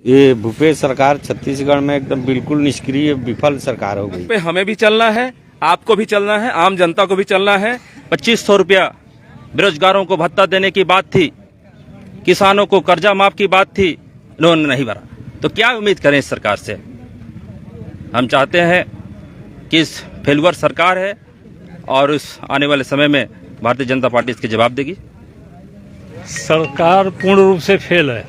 ये भूपेश सरकार छत्तीसगढ़ में एकदम बिल्कुल निष्क्रिय विफल सरकार हो गई। पे हमें भी चलना है, आपको भी चलना है, आम जनता को भी चलना है। 2500 रुपया बेरोजगारों को भत्ता देने की बात थी, किसानों को कर्जा माफ की बात थी, इन्होंने नहीं भरा। तो क्या उम्मीद करें इस सरकार से? हम चाहते हैं कि इस फेलुअर सरकार है और इस आने वाले समय में भारतीय जनता पार्टी इसके जवाब देगी। सरकार पूर्ण रूप से फेल है।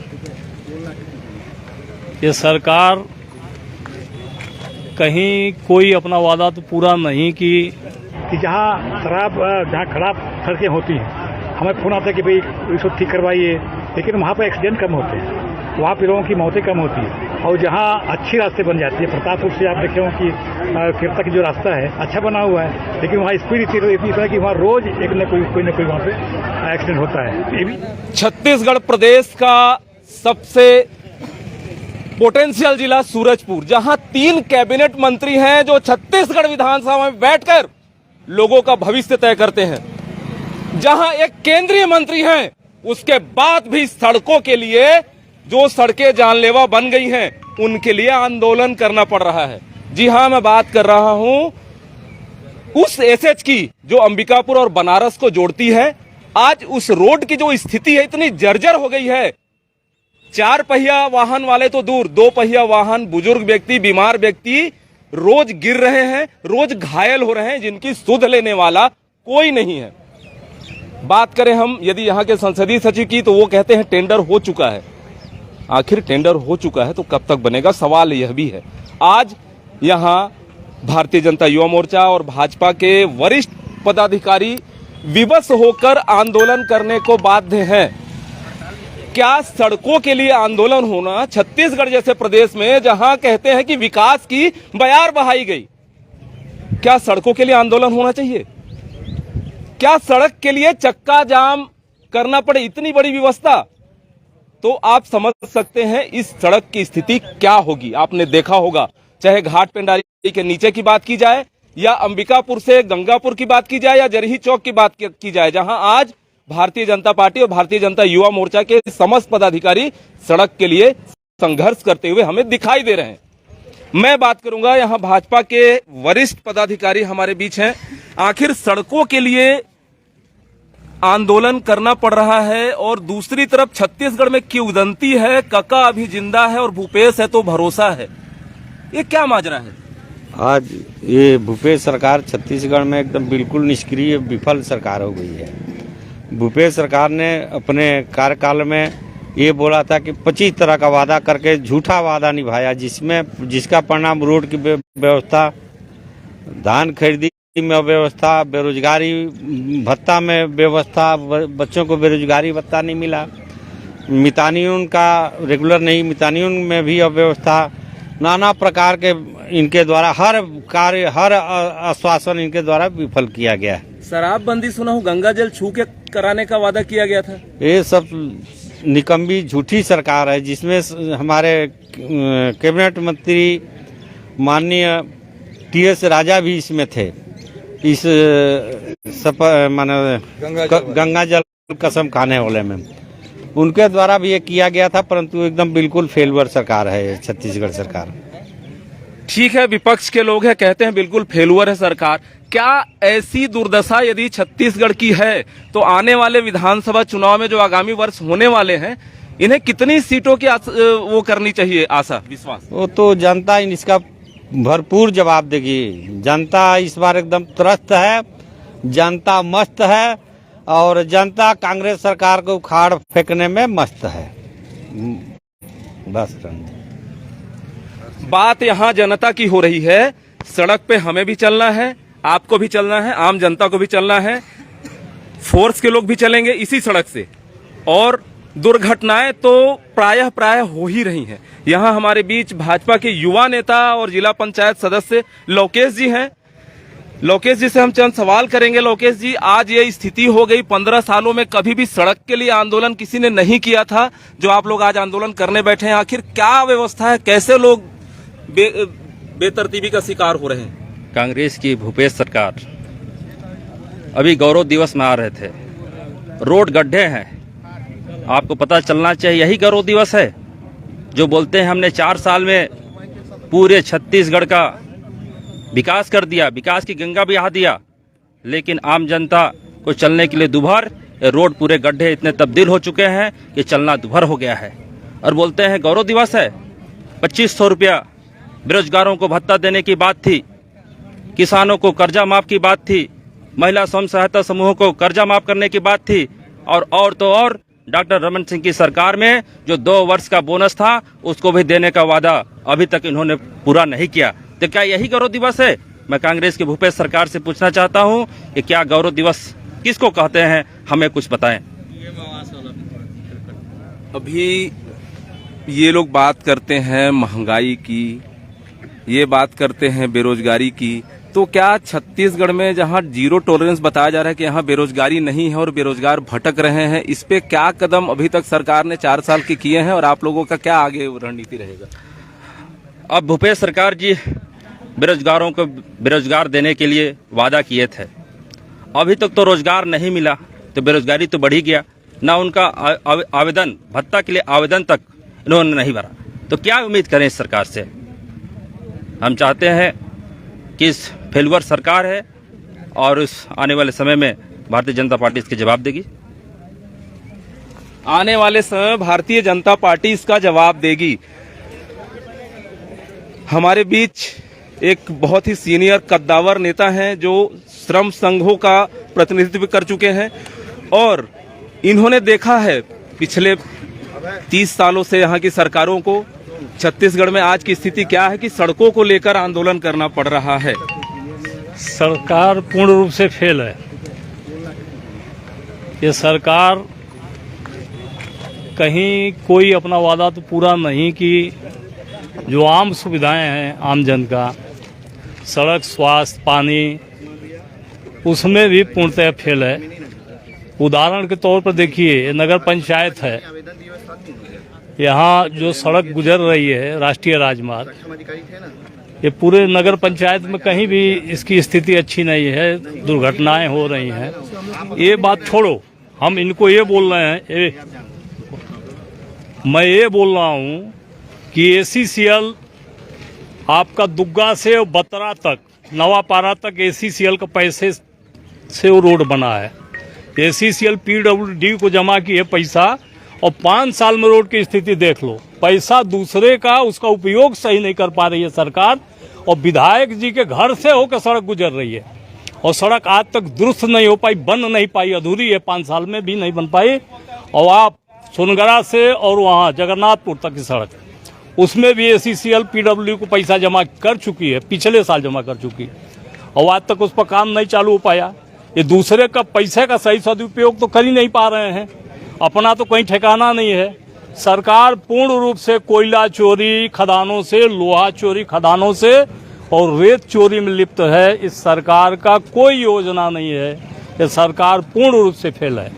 ये सरकार कहीं कोई अपना वादा तो पूरा नहीं की। कि जहाँ खराब सड़कें होती हैं, हमें फोन आता है कि भाई इसको ठीक करवाइए, लेकिन वहाँ पर एक्सीडेंट कम होते हैं, वहाँ पे लोगों की मौतें कम होती है। और जहाँ अच्छी रास्ते बन जाती है, प्रतापपुर से आप देखे हो कि किरता की जो रास्ता है अच्छा बना हुआ है, लेकिन वहाँ स्पीड इतनी है कि वहाँ रोज एक न कोई वहाँ पे एक्सीडेंट होता है। ये भी छत्तीसगढ़ प्रदेश का सबसे पोटेंशियल जिला सूरजपुर, जहां 3 कैबिनेट मंत्री हैं जो छत्तीसगढ़ विधानसभा में बैठकर लोगों का भविष्य तय करते हैं, जहां एक केंद्रीय मंत्री हैं, उसके बाद भी सड़कों के लिए जो सड़कें जानलेवा बन गई हैं उनके लिए आंदोलन करना पड़ रहा है। जी हां, मैं बात कर रहा हूं उस एसएच की जो अंबिकापुर और बनारस को जोड़ती है। आज उस रोड की जो स्थिति है इतनी जर्जर हो गई है, 4 पहिया वाहन वाले तो दूर, 2 पहिया वाहन, बुजुर्ग व्यक्ति, बीमार व्यक्ति रोज गिर रहे हैं, रोज घायल हो रहे हैं, जिनकी सुध लेने वाला कोई नहीं है। बात करें हम यदि यहां के संसदीय सचिव की, तो वो कहते हैं टेंडर हो चुका है। आखिर टेंडर हो चुका है तो कब तक बनेगा, सवाल यह भी है। आज यहां भारतीय जनता युवा मोर्चा और भाजपा के वरिष्ठ पदाधिकारी विवश होकर आंदोलन करने को बाध्य हैं। क्या सड़कों के लिए आंदोलन होना छत्तीसगढ़ जैसे प्रदेश में जहां कहते हैं कि विकास की बयार बहाई गई, क्या सड़कों के लिए आंदोलन होना चाहिए? क्या सड़क के लिए चक्का जाम करना पड़े, इतनी बड़ी व्यवस्था? तो आप समझ सकते हैं इस सड़क की स्थिति क्या होगी। आपने देखा होगा, चाहे घाट पेंडारी के नीचे की बात की जाए या अंबिकापुर से गंगापुर की बात की जाए या जरही चौक की बात की जाए, जहां आज भारतीय जनता पार्टी और भारतीय जनता युवा मोर्चा के समस्त पदाधिकारी सड़क के लिए संघर्ष करते हुए हमें दिखाई दे रहे हैं। मैं बात करूंगा, यहां भाजपा के वरिष्ठ पदाधिकारी हमारे बीच हैं। आखिर सड़कों के लिए आंदोलन करना पड़ रहा है और दूसरी तरफ छत्तीसगढ़ में किंवदंती है, कका अभी जिंदा है और भूपेश है तो भरोसा है। ये क्या माजरा है? आज ये भूपेश सरकार छत्तीसगढ़ में एकदम बिल्कुल निष्क्रिय विफल सरकार हो गई है। भूपेश सरकार ने अपने कार्यकाल में ये बोला था कि 25 तरह का वादा करके झूठा वादा निभाया, जिसका परिणाम रोड की व्यवस्था, धान खरीदी में व्यवस्था, बेरोजगारी भत्ता में व्यवस्था, बच्चों को बेरोजगारी भत्ता नहीं मिला, मितानियन का रेगुलर नहीं, मितानियन में भी अव्यवस्था, नाना प्रकार के इनके द्वारा हर कार्य, हर आश्वासन इनके द्वारा विफल किया गया है। शराबबंदी सुना हूँ, गंगा जल छू के कराने का वादा किया गया था। ये सब निकम्मी झूठी सरकार है, जिसमें हमारे कैबिनेट मंत्री माननीय टीएस राजा भी इसमें थे। इस गंगा जल कसम खाने वाले में उनके द्वारा भी ये किया गया था, परंतु एकदम बिल्कुल फेलुअर सरकार है छत्तीसगढ़ सरकार। ठीक है, विपक्ष के लोग हैं, कहते हैं बिल्कुल फेलुअर है सरकार। क्या ऐसी दुर्दशा यदि छत्तीसगढ़ की है तो आने वाले विधानसभा चुनाव में जो आगामी वर्ष होने वाले हैं, इन्हें कितनी सीटों की वो करनी चाहिए आशा, विश्वास? वो तो जनता इसका भरपूर जवाब देगी। जनता इस बार एकदम त्रस्त है, जनता मस्त है और जनता कांग्रेस सरकार को उखाड़ फेंकने में मस्त है। बस बात यहाँ जनता की हो रही है। सड़क पे हमें भी चलना है, आपको भी चलना है, आम जनता को भी चलना है, फोर्स के लोग भी चलेंगे इसी सड़क से। और दुर्घटनाएं तो प्रायः हो ही रही हैं। यहाँ हमारे बीच भाजपा के युवा नेता और जिला पंचायत सदस्य लोकेश जी हैं। लोकेश जी से हम चंद सवाल करेंगे। लोकेश जी, आज ये स्थिति हो गई, 15 सालों में कभी भी सड़क के लिए आंदोलन किसी ने नहीं किया था, जो आप लोग आज आंदोलन करने बैठे हैं। आखिर क्या व्यवस्था है, कैसे लोग बेतरतीबी का शिकार हो रहे हैं? कांग्रेस की भूपेश सरकार अभी गौरव दिवस में आ रहे थे, रोड गड्ढे हैं, आपको पता चलना चाहिए, यही गौरव दिवस है। जो बोलते हैं हमने 4 साल में पूरे छत्तीसगढ़ का विकास कर दिया, विकास की गंगा बहा दिया, लेकिन आम जनता को चलने के लिए दुभर, रोड पूरे गड्ढे इतने तब्दील हो चुके हैं कि चलना दुभर हो गया है। और बोलते हैं गौरव दिवस है, 2500 रुपया बेरोजगारों को भत्ता देने की बात थी, किसानों को कर्जा माफ की बात थी, महिला स्वयं सहायता समूहों को कर्जा माफ करने की बात थी, और तो और डॉक्टर रमन सिंह की सरकार में जो 2 वर्ष का बोनस था उसको भी देने का वादा अभी तक इन्होंने पूरा नहीं किया। तो क्या यही गौरव दिवस है? मैं कांग्रेस की भूपेश सरकार से पूछना चाहता हूं कि क्या गौरव दिवस किसको कहते हैं, हमें कुछ बताएं। अभी ये लोग बात करते हैं महंगाई की, ये बात करते हैं बेरोजगारी की, तो क्या छत्तीसगढ़ में जहां जीरो टॉलरेंस बताया जा रहा है कि यहाँ बेरोजगारी नहीं है और बेरोजगार भटक रहे हैं, इस पे क्या कदम अभी तक सरकार ने 4 साल के किए हैं और आप लोगों का क्या आगे रणनीति रहेगा? अब भूपेश सरकार जी बेरोजगारों को बेरोजगार देने के लिए वादा किए थे, अभी तक तो रोजगार नहीं मिला, तो बेरोजगारी तो बढ़ ही गया ना। उनका आवेदन भत्ता के लिए आवेदन तक इन्होंने नहीं भरा, तो क्या उम्मीद करें इस सरकार से? हम चाहते हैं कि इस फेलुअर सरकार है और इस आने वाले समय में भारतीय जनता पार्टी इसके जवाब देगी। आने वाले समय में भारतीय जनता पार्टी इसका जवाब देगी। हमारे बीच एक बहुत ही सीनियर कद्दावर नेता हैं जो श्रम संघों का प्रतिनिधित्व कर चुके हैं और इन्होंने देखा है पिछले 30 सालों से यहाँ की सरकारों को, छत्तीसगढ़ में आज की स्थिति क्या है कि सड़कों को लेकर आंदोलन करना पड़ रहा है। सरकार पूर्ण रूप से फेल है। ये सरकार कहीं कोई अपना वादा तो पूरा नहीं की। जो आम सुविधाएं हैं आम जन का, सड़क, स्वास्थ्य, पानी, उसमें भी पूर्णतः फेल है। उदाहरण के तौर पर देखिए, नगर पंचायत है, यहाँ जो सड़क गुजर रही है राष्ट्रीय राजमार्ग, ये पूरे नगर पंचायत में कहीं भी इसकी स्थिति अच्छी नहीं है, दुर्घटनाएं हो रही हैं। ये बात छोड़ो, हम इनको ये बोल रहे हैं, मैं ये बोल रहा हूँ कि ACCL आपका दुग्गा से बतरा तक, नवापारा तक ACCL का पैसे से वो रोड बना है। ACCL PWD को जमा किए पैसा और 5 साल में रोड की स्थिति देख लो। पैसा दूसरे का, उसका उपयोग सही नहीं कर पा रही है सरकार, और विधायक जी के घर से होकर सड़क गुजर रही है और सड़क आज तक दुरुस्त नहीं हो पाई, बन नहीं पाई, अधूरी है, 5 साल में भी नहीं बन पाई। और आप सोनगरा से और वहाँ जगन्नाथपुर तक की सड़क, उसमें भी ACCL PWD को पैसा जमा कर चुकी है, पिछले साल जमा कर चुकी है, और आज तक उस पर काम नहीं चालू हो पाया। ये दूसरे का पैसे का सही सदुपयोग तो कर ही नहीं पा रहे हैं, अपना तो कहीं ठिकाना नहीं है। सरकार पूर्ण रूप से कोयला चोरी खदानों से, लोहा चोरी खदानों से और रेत चोरी में लिप्त है। इस सरकार का कोई योजना नहीं है, ये सरकार पूर्ण रूप से फेल है।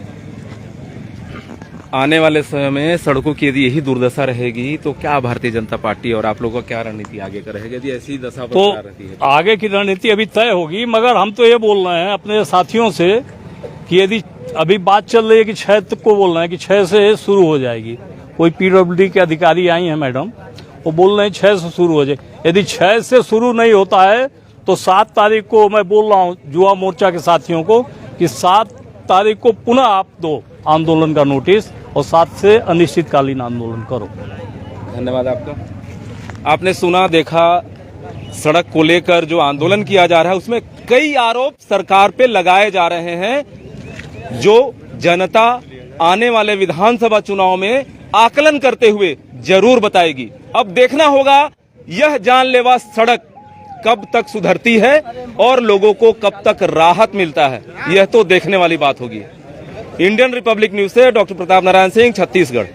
आने वाले समय में सड़कों की यदि यही दुर्दशा रहेगी तो क्या भारतीय जनता पार्टी और आप लोगों का क्या रणनीति आगे का रहेगी यदि ऐसी दशा तो रहती है? आगे की रणनीति अभी तय होगी, मगर हम तो ये बोल रहे हैं अपने साथियों से कि यदि अभी बात चल रही है कि 6 तक को बोल रहे हैं कि 6 से शुरू हो जाएगी। कोई PWD के अधिकारी आई हैं मैडम, वो बोल रहे हैं 6 से शुरू हो जाए। यदि 6 से शुरू नहीं होता है तो 7 तारीख को मैं बोल रहा हूँ युवा मोर्चा के साथियों को कि 7 तारीख को पुनः आप दो आंदोलन का नोटिस और 7 से अनिश्चितकालीन आंदोलन करो। धन्यवाद आपका। आपने सुना, देखा, सड़क को लेकर जो आंदोलन किया जा रहा है उसमें कई आरोप सरकार पे लगाए जा रहे हैं जो जनता आने वाले विधानसभा चुनाव में आकलन करते हुए जरूर बताएगी। अब देखना होगा यह जानलेवा सड़क कब तक सुधरती है और लोगों को कब तक राहत मिलता है, यह तो देखने वाली बात होगी। इंडियन रिपब्लिक न्यूज से डॉक्टर प्रताप नारायण सिंह, छत्तीसगढ़।